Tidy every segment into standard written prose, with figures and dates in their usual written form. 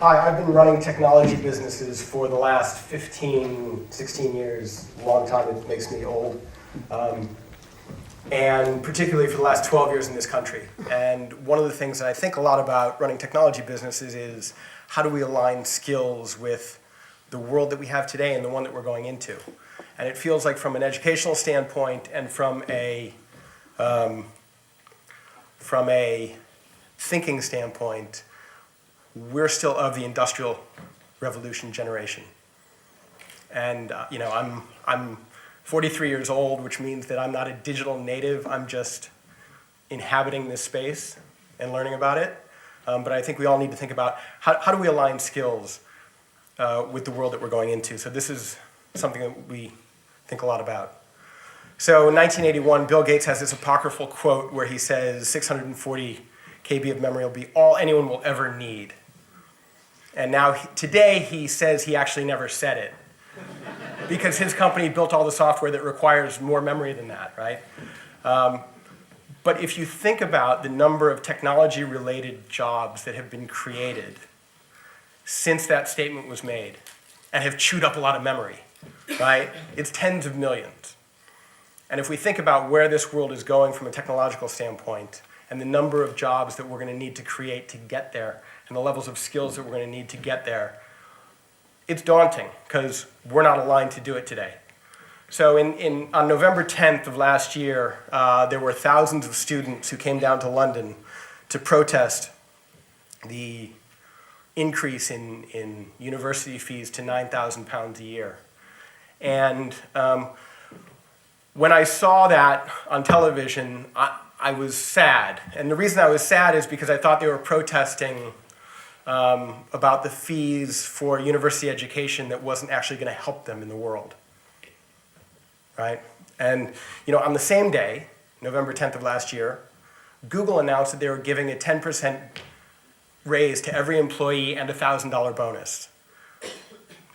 Hi, I've been running technology businesses for the last 15, 16 years, a long time. It makes me old. And particularly for the last 12 years in this country. And one of the things that I think a lot about running technology businesses is how do we align skills with the world that we have today and the one that we're going into. And it feels like from an educational standpoint and from a thinking standpoint, we're still of the Industrial Revolution generation. And I'm 43 years old, which means that I'm not a digital native. I'm just inhabiting this space and learning about it. But I think we all need to think about how do we align skills with the world that we're going into. So this is something that we think a lot about. So in 1981, Bill Gates has this apocryphal quote where he says 640 KB of memory will be all anyone will ever need. And now today he says he actually never said it because his company built all the software that requires more memory than that, right? But if you think about the number of technology-related jobs that have been created since that statement was made and have chewed up a lot of memory, right? It's tens of millions. And if we think about where this world is going from a technological standpoint and the number of jobs that we're going to need to create to get there and the levels of skills that we're going to need to get there, it's daunting because we're not aligned to do it today. So on November 10th of last year, there were thousands of students who came down to London to protest the increase in university fees to £9,000 a year. And when I saw that on television, I was sad. And the reason I was sad is because I thought they were protesting about the fees for university education that wasn't actually going to help them in the world, right? And on the same day, November 10th of last year, Google announced that they were giving a 10% raise to every employee and a $1,000 bonus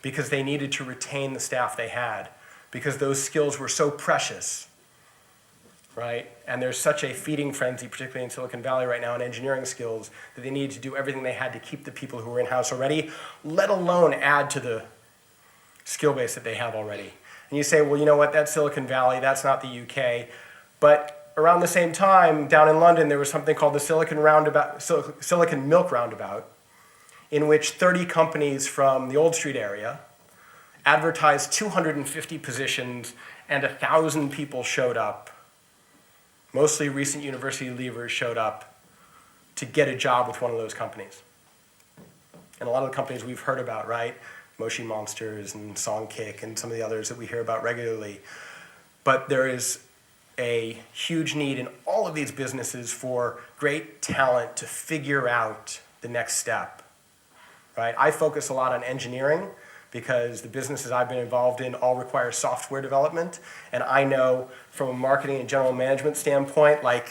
because they needed to retain the staff they had because those skills were so precious, right? And there's such a feeding frenzy, particularly in Silicon Valley right now, in engineering skills, that they needed to do everything they had to keep the people who were in-house already, let alone add to the skill base that they have already. And you say, well, you know what, that's Silicon Valley, that's not the UK. But around the same time, down in London, there was something called the Silicon Milk Roundabout, in which 30 companies from the Old Street area advertised 250 positions and 1,000 people showed up. Mostly recent university leavers showed up to get a job with one of those companies. And a lot of the companies we've heard about, right? Moshi Monsters and Songkick and some of the others that we hear about regularly. But there is a huge need in all of these businesses for great talent to figure out the next step, right? I focus a lot on engineering because the businesses I've been involved in all require software development. And I know from a marketing and general management standpoint, I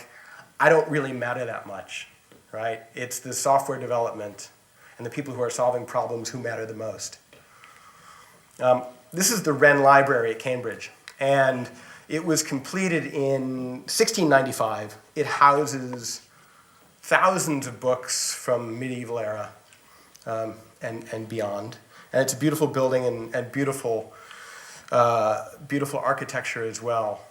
don't really matter that much, right? It's the software development and the people who are solving problems who matter the most. This is the Wren Library at Cambridge. And it was completed in 1695. It houses thousands of books from medieval era and beyond. And it's a beautiful building and beautiful architecture as well.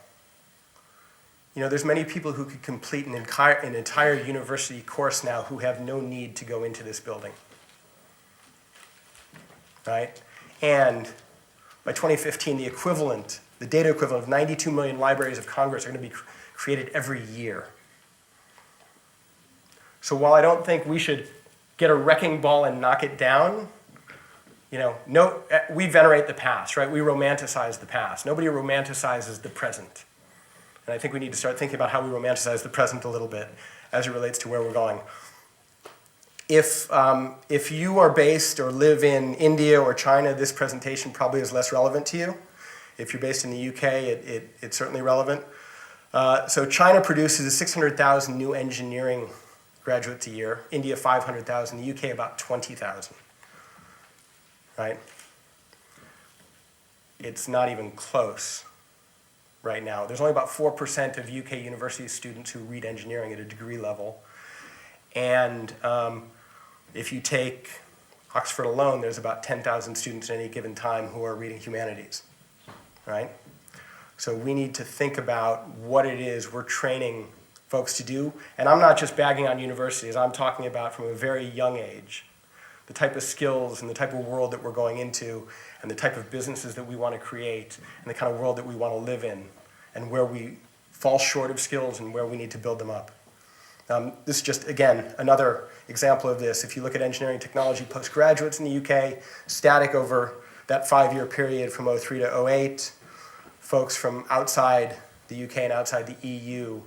There's many people who could complete an entire university course now who have no need to go into this building, right? And by 2015, the data equivalent of 92 million libraries of Congress are going to be created every year. So while I don't think we should get a wrecking ball and knock it down, we venerate the past, right? We romanticize the past. Nobody romanticizes the present. And I think we need to start thinking about how we romanticize the present a little bit as it relates to where we're going. If you are based or live in India or China, this presentation probably is less relevant to you. If you're based in the UK, it's certainly relevant. So China produces 600,000 new engineering graduates a year. India, 500,000. The UK, about 20,000. Right? It's not even close right now. There's only about 4% of UK university students who read engineering at a degree level. And if you take Oxford alone, there's about 10,000 students at any given time who are reading humanities, right? So we need to think about what it is we're training folks to do. And I'm not just bagging on universities. I'm talking about from a very young age, the type of skills and the type of world that we're going into and the type of businesses that we want to create and the kind of world that we want to live in and where we fall short of skills and where we need to build them up. This is just, again, another example of this. If you look at engineering technology postgraduates in the UK, static over that 5-year period from '03 to '08, folks from outside the UK and outside the EU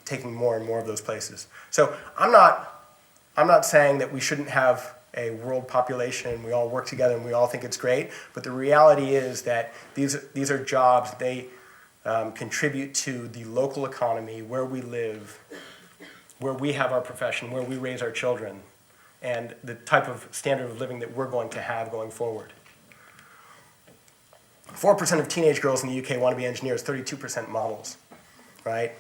taking more and more of those places. So I'm not saying that we shouldn't have a world population and we all work together and we all think it's great, but the reality is that these are jobs, they contribute to the local economy where we live, where we have our profession, where we raise our children, and the type of standard of living that we're going to have going forward. 4% of teenage girls in the UK want to be engineers, 32% models, right?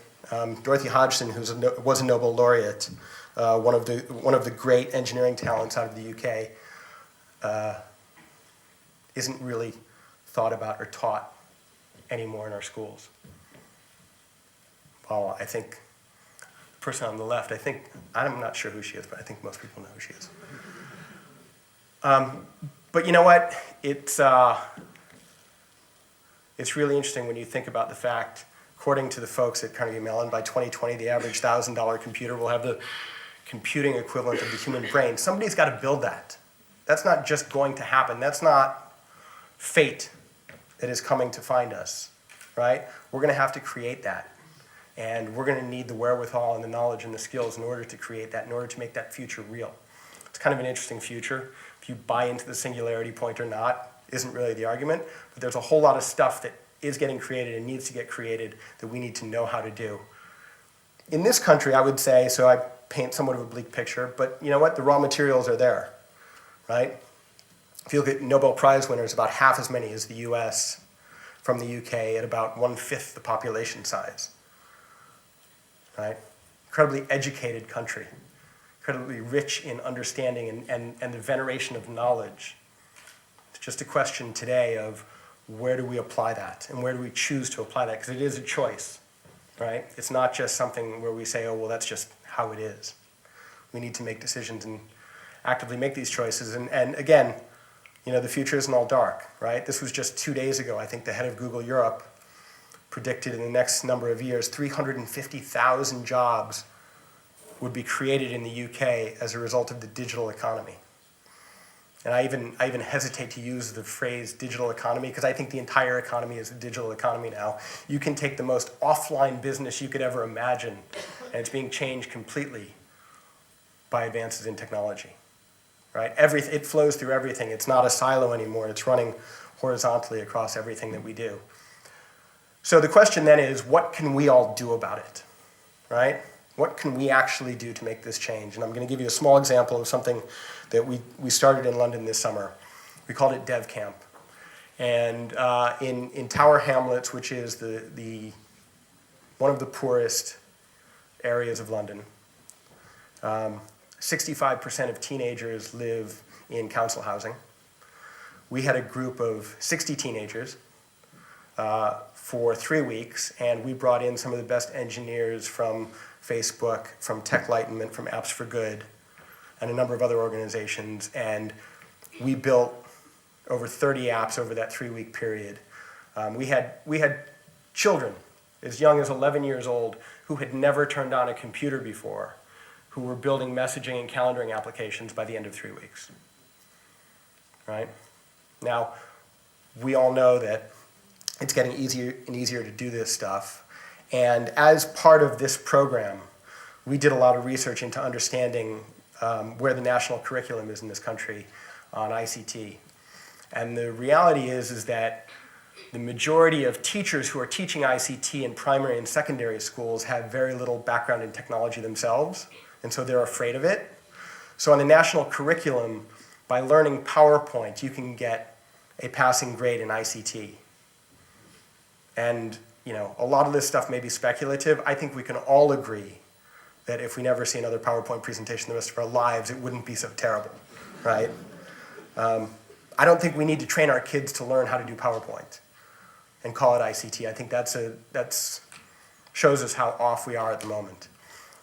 Dorothy Hodgson, who was a Nobel laureate, one of the great engineering talents out of the UK, isn't really thought about or taught anymore in our schools. Well, I think the person on the left, I'm not sure who she is, but I think most people know who she is. But you know what? It's really interesting when you think about the fact, according to the folks at Carnegie Mellon, by 2020, the average $1,000 computer will have the computing equivalent of the human brain. Somebody's got to build that. That's not just going to happen. That's not fate that is coming to find us, right? We're going to have to create that. And we're going to need the wherewithal and the knowledge and the skills in order to create that, in order to make that future real. It's kind of an interesting future. If you buy into the singularity point or not, isn't really the argument, but there's a whole lot of stuff that is getting created and needs to get created that we need to know how to do. In this country, I would say, so I paint somewhat of a bleak picture, but you know what? The raw materials are there, right? If you look at Nobel Prize winners, about half as many as the US from the UK at about 1/5 the population size, right? Incredibly educated country, incredibly rich in understanding and the veneration of knowledge. It's just a question today of where do we apply that and where do we choose to apply that, because it is a choice, right? It's not just something where we say, oh, well, that's just how it is. We need to make decisions and actively make these choices. And again, you know, the future isn't all dark, right? This was just 2 days ago. I think the head of Google Europe predicted in the next number of years, 350,000 jobs would be created in the UK as a result of the digital economy. And I even hesitate to use the phrase digital economy because I think the entire economy is a digital economy now. You can take the most offline business you could ever imagine, and it's being changed completely by advances in technology, right? It flows through everything. It's not a silo anymore. It's running horizontally across everything that we do. So the question then is, what can we all do about it, right? What can we actually do to make this change? And I'm going to give you a small example of something that we started in London this summer. We called it Dev Camp. And in Tower Hamlets, which is one of the poorest areas of London, 65% of teenagers live in council housing. We had a group of 60 teenagers for 3 weeks, and we brought in some of the best engineers from Facebook, from Techlightenment, from Apps for Good, and a number of other organizations, and we built over 30 apps over that 3-week period. We had children as young as 11 years old who had never turned on a computer before, who were building messaging and calendaring applications by the end of 3 weeks, right? Now, we all know that it's getting easier and easier to do this stuff. And as part of this program, we did a lot of research into understanding where the national curriculum is in this country on ICT. And the reality is that the majority of teachers who are teaching ICT in primary and secondary schools have very little background in technology themselves, and so they're afraid of it. So on the national curriculum, by learning PowerPoint, you can get a passing grade in ICT. And you know, a lot of this stuff may be speculative. I think we can all agree that if we never see another PowerPoint presentation the rest of our lives, it wouldn't be so terrible, right? I don't think we need to train our kids to learn how to do PowerPoint and call it ICT. I think that's shows us how off we are at the moment.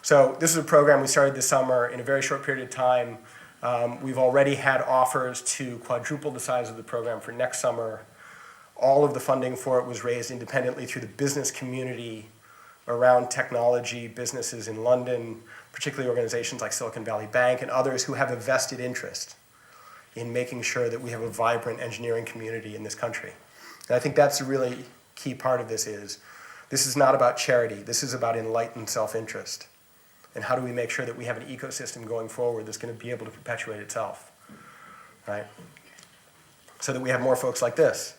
So this is a program we started this summer. In a very short period of time, we've already had offers to quadruple the size of the program for next summer. All of the funding for it was raised independently through the business community around technology, businesses in London, particularly organizations like Silicon Valley Bank and others who have a vested interest in making sure that we have a vibrant engineering community in this country. And I think that's a really key part of this is not about charity. This is about enlightened self-interest. And how do we make sure that we have an ecosystem going forward that's going to be able to perpetuate itself, right? So that we have more folks like this.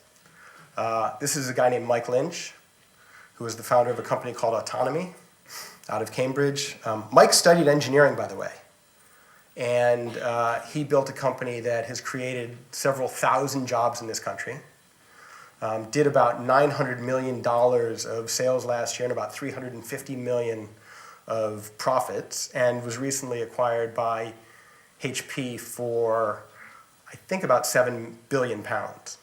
This is a guy named Mike Lynch, who is the founder of a company called Autonomy out of Cambridge. Mike studied engineering, by the way. And he built a company that has created several thousand jobs in this country. Did about $900 million of sales last year and about $350 million of profits, and was recently acquired by HP for, I think, about 7 billion pounds.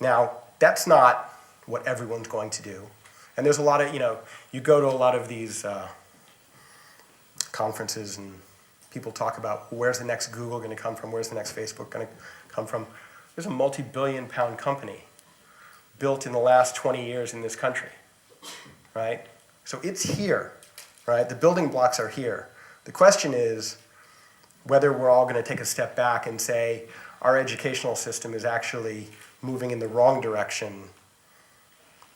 Now, that's not what everyone's going to do. And there's a lot of, you go to a lot of these conferences and people talk about where's the next Google going to come from, where's the next Facebook going to come from. There's a multi-billion pound company built in the last 20 years in this country, right? So it's here, right? The building blocks are here. The question is whether we're all going to take a step back and say our educational system is actually moving in the wrong direction.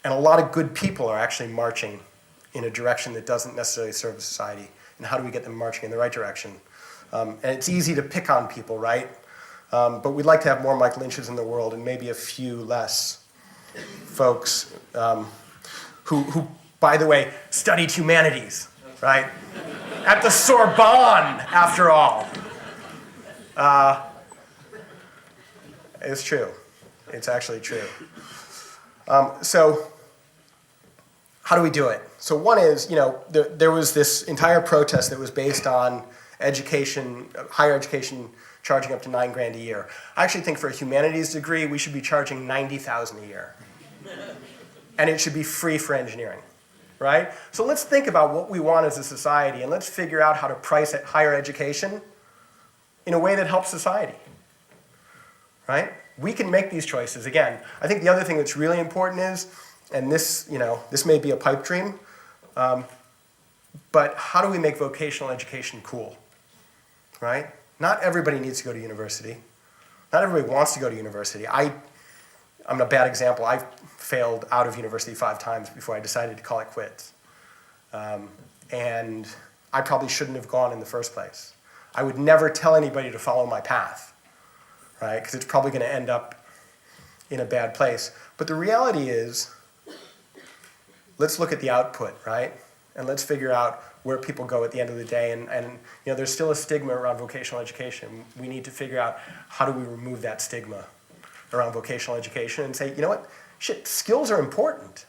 And a lot of good people are actually marching in a direction that doesn't necessarily serve society. And how do we get them marching in the right direction? And it's easy to pick on people, right? But we'd like to have more Mike Lynches in the world and maybe a few less folks who, by the way, studied humanities, right? At the Sorbonne, after all. It's true. It's actually true. So how do we do it? So one is, there was this entire protest that was based on education, higher education, charging up to $9,000 a year. I actually think for a humanities degree, we should be charging $90,000 a year. And it should be free for engineering, right? So let's think about what we want as a society, and let's figure out how to price higher education in a way that helps society, right? We can make these choices. Again, I think the other thing that's really important is, and this, this may be a pipe dream, but how do we make vocational education cool, right? Not everybody needs to go to university. Not everybody wants to go to university. I'm a bad example. I failed out of university 5 times before I decided to call it quits. And I probably shouldn't have gone in the first place. I would never tell anybody to follow my path, right? Because it's probably going to end up in a bad place. But the reality is, let's look at the output, right? And let's figure out where people go at the end of the day. And there's still a stigma around vocational education. We need to figure out how do we remove that stigma around vocational education and say, you know what, shit, skills are important,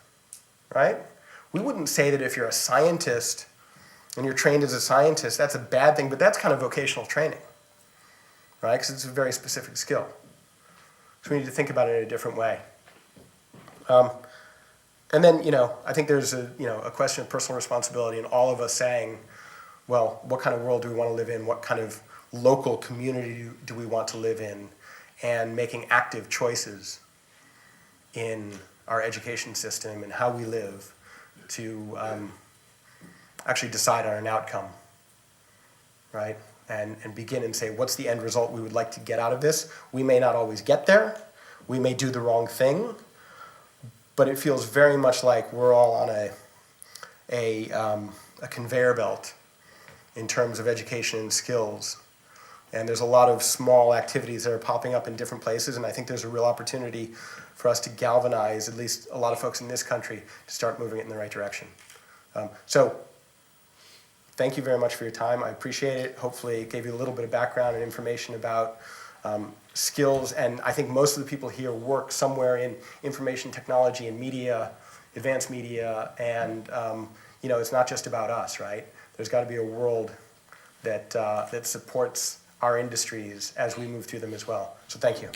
right? We wouldn't say that if you're a scientist and you're trained as a scientist, that's a bad thing, but that's kind of vocational training, right? Because it's a very specific skill. So we need to think about it in a different way. And then, I think there's a question of personal responsibility and all of us saying, well, what kind of world do we want to live in? What kind of local community do we want to live in? And making active choices in our education system and how we live to actually decide on an outcome, right? And begin and say, what's the end result we would like to get out of this? We may not always get there. We may do the wrong thing. But it feels very much like we're all on a conveyor belt in terms of education and skills. And there's a lot of small activities that are popping up in different places, and I think there's a real opportunity for us to galvanize at least a lot of folks in this country to start moving it in the right direction. So thank you very much for your time. I appreciate it. Hopefully it gave you a little bit of background and information about skills, and I think most of the people here work somewhere in information technology and media, advanced media, and it's not just about us, right? There's got to be a world that supports our industries as we move through them as well. So thank you.